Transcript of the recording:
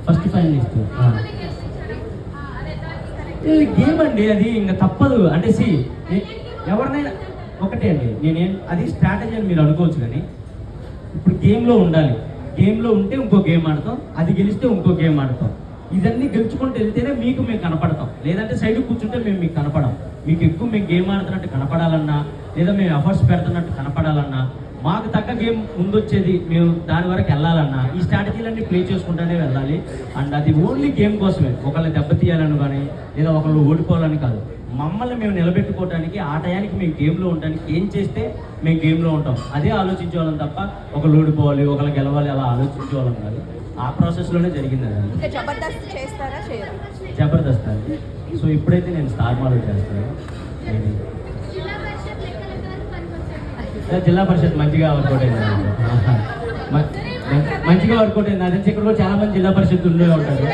First finalist. Game అండి, అది ఇంకా తప్పదు. అంటే ఎవరినైనా ఒకటే అండి, నేనేం అది స్ట్రాటజీ అని మీరు అనుకోవచ్చు, కానీ ఇప్పుడు గేమ్లో ఉండాలి. గేమ్లో ఉంటే ఇంకో గేమ్ ఆడతాం, అది గెలిస్తే ఇంకో గేమ్ ఆడతాం. ఇదన్నీ గెలుచుకుంటూ వెళ్తేనే మేము కనపడతాం. లేదంటే సైడ్ కూర్చుంటే మీకు కనపడం. మీకు ఎక్కువ మేము గేమ్ ఆడుతున్నట్టు కనపడాలన్నా, లేదా మేము ఎఫర్ట్స్ పెడుతున్నట్టు కనపడాలన్నా, మాకు తగ్గ గేమ్ ముందొచ్చేది మేము దాని వరకు వెళ్ళాలన్నా ఈ స్ట్రాటజీలన్నీ ప్లే చేసుకుంటూనే వెళ్ళాలి. అండ్ అది ఓన్లీ గేమ్ కోసమే, ఒకళ్ళని దెబ్బతీయాలని కానీ లేదా ఒకళ్ళు ఓడిపోవాలని కాదు. మమ్మల్ని మేము నిలబెట్టుకోవడానికి, ఆ టయానికి మేము గేమ్లో ఉండడానికి ఏం చేస్తే మేము గేమ్లో ఉంటాం అదే ఆలోచించేవాళ్ళం తప్ప ఒకళ్ళు ఓడిపోవాలి ఒకళ్ళు గెలవాలి అలా ఆలోచించేవాళ్ళం కాదు. ఆ ప్రాసెస్లోనే జరిగింది అది. జబర్దస్త్ అండి. సో ఇప్పుడైతే నేను స్టార్ మాలో చేస్తాను. జిల్లా పరిషత్ మంచిగా వర్కౌట్ అయింది, మంచిగా వర్కౌట్ అయింది. అదే ఇక్కడ కూడా చాలా మంది జిల్లా పరిషత్ ఉండే ఉంటారు.